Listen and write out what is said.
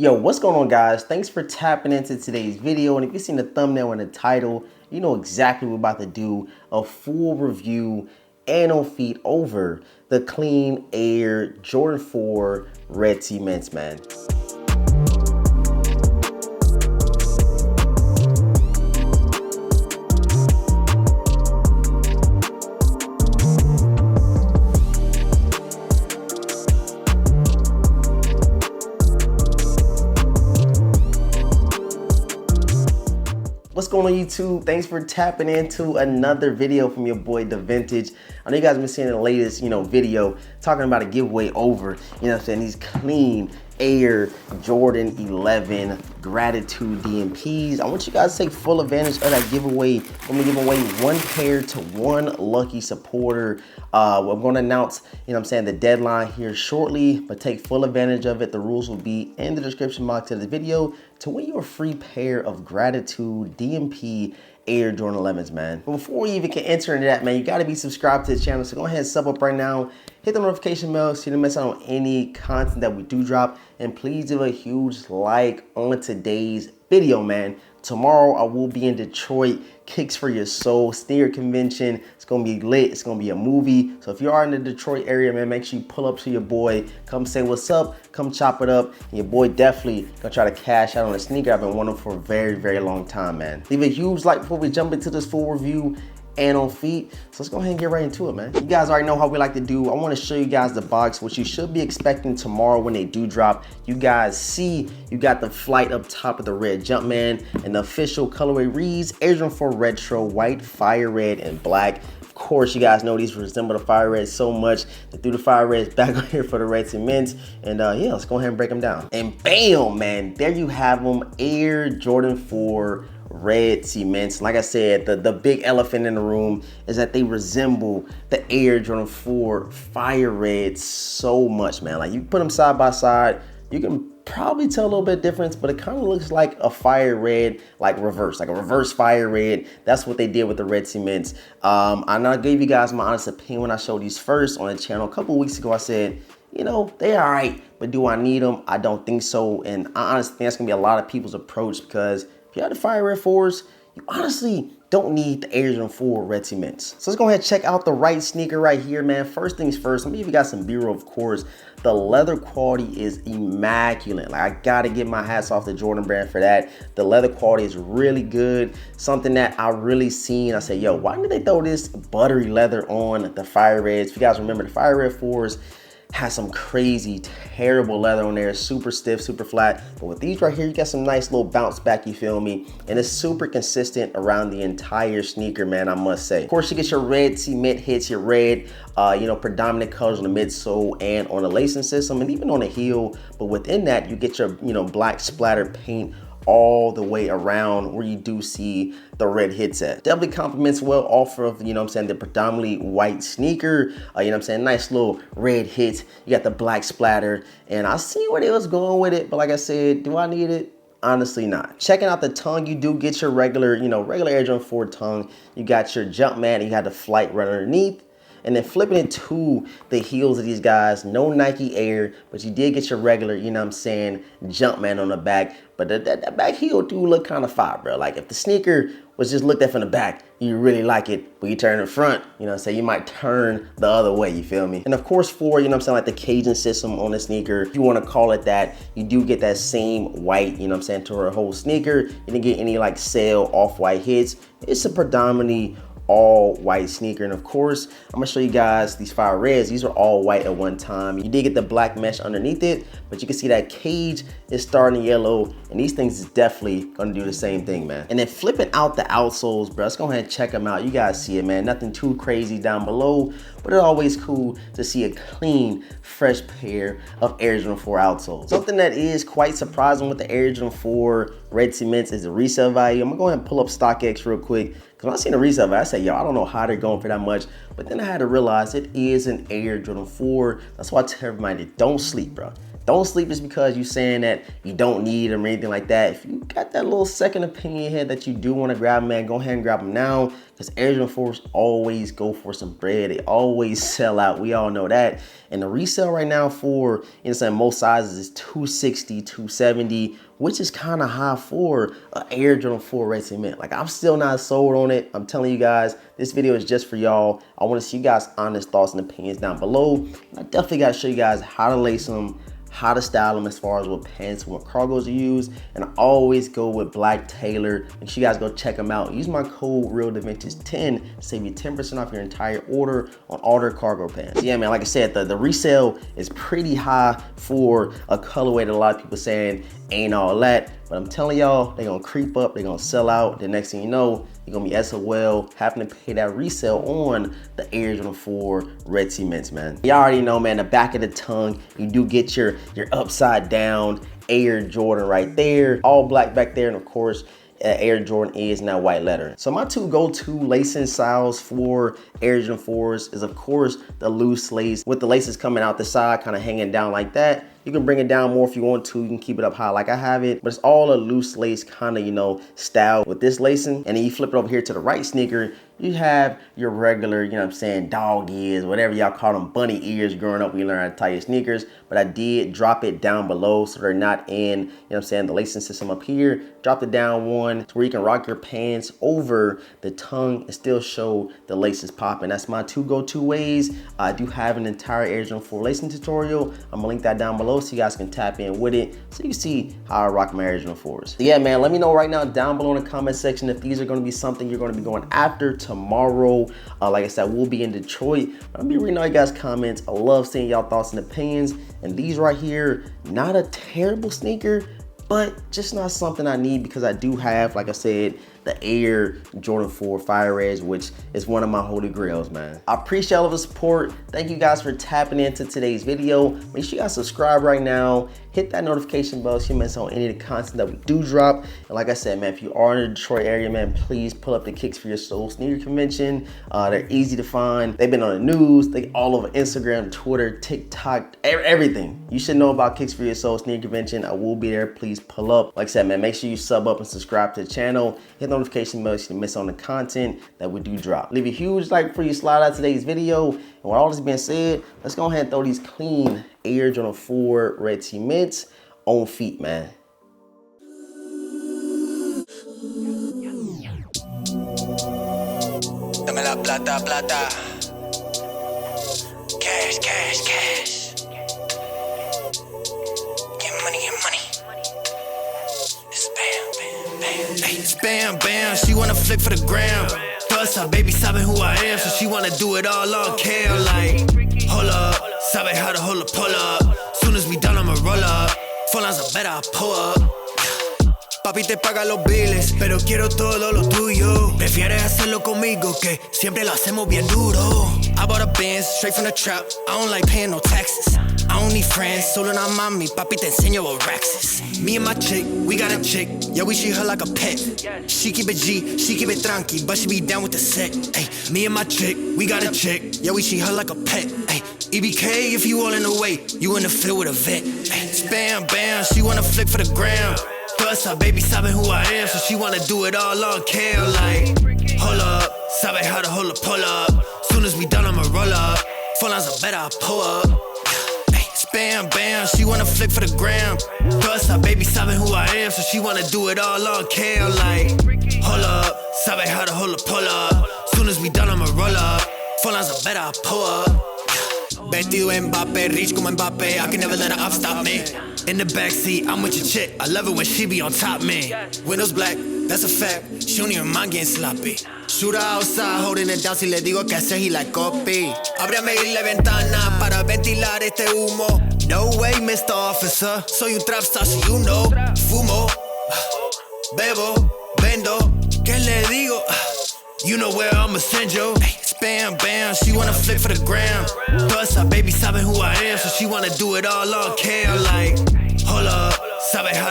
Yo, what's going on, guys? Thanks for tapping into today's video. And if you've seen the thumbnail and the title, you know exactly what we're about to do: a full review and on feet over the Clean Air Jordan 4 Red Cements, man. What's going on, YouTube? Thanks for tapping into another video from your boy The Vintage. I know you guys have been seeing the latest, video talking about a giveaway over, these Clean Air Jordan 11 Gratitude DMPs. I want you guys to take full advantage of that giveaway. I'm gonna give away one pair to one lucky supporter. I'm gonna announce, the deadline here shortly, but take full advantage of it. The rules will be in the description box of the video to win your free pair of Gratitude DMP Air Jordan 11s, man. But before you even can enter into that, man, you gotta be subscribed to the channel. So go ahead and sub up right now. Hit the notification bell so you don't miss out on any content that we do drop. And please give a huge like on today's video, man. Tomorrow I will be in Detroit, Kicks for Your Soul sneaker convention. It's gonna be lit, it's gonna be a movie. So if you are in the Detroit area, man, make sure you pull up to your boy, come say what's up, come chop it up. And your boy definitely gonna try to cash out on a sneaker I've been wanting for a very, very long time, man. Leave a huge like before we jump into this full review and on feet. So let's go ahead and get right into it, man. You guys already know how we like to do. I want to show you guys the box, which you should be expecting tomorrow when they do drop. You guys see, you got the flight up top of the red Jumpman, and the official colorway reads Air Jordan 4 Retro, white, fire red, and black. Of course, you guys know these resemble the fire red so much. They threw the fire reds back on here for the red cements. And yeah, let's go ahead and break them down. And bam, man, there you have them, Air Jordan 4 Red Cements. Like I said, the big elephant in the room is that they resemble the Air Jordan 4 Fire Red so much, man. Like, you put them side by side, you can probably tell a little bit difference, but it kind of looks like a fire red, like a reverse fire red. That's what they did with the Red Cements. I gave you guys my honest opinion when I showed these first on the channel a couple of weeks ago. I said, they all right, but do I need them? I don't think so. And I honestly think that's gonna be a lot of people's approach, because if you have the Fire Red 4s, you honestly don't need the Air Jordan 4 Red Cements. So let's go ahead and check out the right sneaker right here, man. First things first, let me give you guys some B-roll, of course. The leather quality is immaculate. Like, I gotta give my hats off to Jordan brand for that. The leather quality is really good. Something that I really seen, I said, yo, why did they throw this buttery leather on the Fire Reds? If you guys remember, the Fire Red 4s has some crazy, terrible leather on there, super stiff, super flat. But with these right here, you got some nice little bounce back, you feel me? And it's super consistent around the entire sneaker, man, I must say. Of course, you get your red cement hits, your red, predominant colors on the midsole and on the lacing system, and even on the heel. But within that, you get your, black splatter paint all the way around where you do see the red hits at. Definitely complements well off of, the predominantly white sneaker. Nice little red hits. You got the black splatter, and I see where they was going with it, but like I said, do I need it? Honestly not. Checking out the tongue, you do get your regular, regular Air Jordan 4 tongue. You got your Jumpman, and you had the flight right underneath. And then flipping it to the heels of these guys, no Nike Air, but you did get your regular, Jumpman on the back. But that back heel do look kind of fire, bro. Like, if the sneaker was just looked at from the back, you really like it, but you turn in front, you might turn the other way, you feel me? And of course, for, like the Cajun system on the sneaker, if you want to call it that, you do get that same white, to her whole sneaker. You didn't get any like sail off-white hits. It's a predominantly all white sneaker. And of course, I'm gonna show you guys these Fire Reds. These are all white at one time. You did get the black mesh underneath it, but you can see that cage is starting yellow, and these things is definitely gonna do the same thing, man. And then flipping out the outsoles, bro, let's go ahead and check them out. You guys see it, man. Nothing too crazy down below, but it's always cool to see a clean, fresh pair of Air Jordan 4 outsoles. Something that is quite surprising with the Air Jordan 4 Red Cements is the resale value. I'm gonna go ahead and pull up StockX real quick, because when I seen the resale value, I said, yo, I don't know how they're going for that much. But then I had to realize it is an Air Jordan 4. That's why I tell everybody, don't sleep, bro. Don't sleep just because you're saying that you don't need them or anything like that. If you got that little second opinion in your head that you do want to grab them, man, go ahead and grab them now, because Air Jordan 4s always go for some bread. They always sell out. We all know that. And the resale right now for, most sizes is $260, $270, which is kind of high for an Air Jordan 4 red cement. Like, I'm still not sold on it. I'm telling you guys, this video is just for y'all. I want to see you guys' honest thoughts and opinions down below. And I definitely got to show you guys how to lace them, how to style them as far as what pants and what cargos you use. And I always go with black tailor. Make sure you guys go check them out. Use my code RealDaVintage10 to save you 10% off your entire order on all their cargo pants. Yeah, man, like I said, the resale is pretty high for a colorway that a lot of people saying ain't all that. But I'm telling y'all, they're gonna creep up, they're gonna sell out. The next thing you know, you're gonna be SOL having to pay that resale on the Air Jordan 4 red cements, man. You already know, man, the back of the tongue, you do get your upside down Air Jordan right there, all black back there, and of course, Air Jordan is now white letter. So my two go-to lacing styles for Air Jordan 4s is, of course, the loose lace with the laces coming out the side, kind of hanging down like that. You can bring it down more if you want to. You can keep it up high like I have it, but it's all a loose lace kind of, style with this lacing. And then you flip it over here to the right sneaker, you have your regular, dog ears, whatever y'all call them, bunny ears growing up when you learn how to tie your sneakers. But I did drop it down below so they're not in, the lacing system up here. Dropped it down one to where you can rock your pants over the tongue and still show the laces popping. That's my two go-to ways. I do have an entire Air Jordan 4 lacing tutorial. I'm gonna link that down below so you guys can tap in with it so you see how I rock my Air Jordan 4s. So yeah, man, let me know right now down below in the comment section if these are gonna be something you're gonna be going after tomorrow. Like I said, we'll be in Detroit, but I'll be reading all you guys' comments. I love seeing y'all thoughts and opinions. And these right here, not a terrible sneaker, but just not something I need because I do have, like I said, the Air Jordan 4 Fire Reds, which is one of my holy grails, man. I appreciate all of the support. Thank you guys for tapping into today's video. Make sure you guys subscribe right now. Hit that notification bell so you miss on any of the content that we do drop. And like I said, man, if you are in the Detroit area, man, please pull up the Kicks for Your Soul sneaker convention. They're easy to find. They've been on the news. They all over Instagram, Twitter, TikTok, everything. You should know about Kicks for Your Soul sneaker convention. I will be there. Please pull up. Like I said, man, make sure you sub up and subscribe to the channel. Hit the notification bell so you miss on the content that we do drop. Leave a huge like before you slide out today's video. And with all this being said, let's go ahead and throw these clean Air Jordan 4 red cements on feet, man. Dame la plata, plata. Cash, cash, cash. Get money, get money. It's bam, bam, bam. Hey, it's bam, bam. She wanna flick for the gram. Plus, her baby sabe who I am, so she wanna do it all on cam. Like, hold up, sabe how to hold a pull up. Soon as we done, I'ma roll up. Phone lines are better, I pull up. Papi te paga los biles, pero quiero todo lo tuyo. Prefieres hacerlo conmigo, que siempre lo hacemos bien duro. I bought a Benz, straight from the trap. I don't like paying no taxes. I don't need friends, solo na mami. Papi te enseño what racks is. Me and my chick, we got a chick. Yeah, we treat her like a pet. She keep it G, she keep it tranqui, but she be down with the set. Ay, me and my chick, we got a chick. Yeah, we treat her like a pet. Ay, EBK if you all in the way, you in the field with a vet. Ay, bam, bam, she wanna flick for the gram. Plus, her baby sabe who I am, so she wanna do it all on cam. Like, hold up, sabe how to hold a pull up. Soon as we done, I'ma roll up. Phone lines are better, I pull up. Ay, bam, bam, she wanna flick for the gram. Plus, her baby sabe who I am, so she wanna do it all on cam. Like, hold up, sabe how to hold a pull up. Soon as we done, I'ma roll up. Phone lines are better, I pull up. Vestido Mbappe, rich como Mbappe, I can never let her up stop me. In the backseat, I'm with your chick, I love it when she be on top, man. Windows black, that's a fact, she don't even mind getting sloppy. Shoot her outside, holding it down, si le digo que hacer, he like copy. Ábrame la ventana para ventilar este humo. No way, Mr. Officer, soy un trap star, so you know. Fumo, bebo, vendo, ¿qué le digo? You know where I'ma send you. Bam, bam, she wanna flick for the gram. Plus, her baby sabe who I am, so she wanna do it all on cam. Like, hold up, sabe how to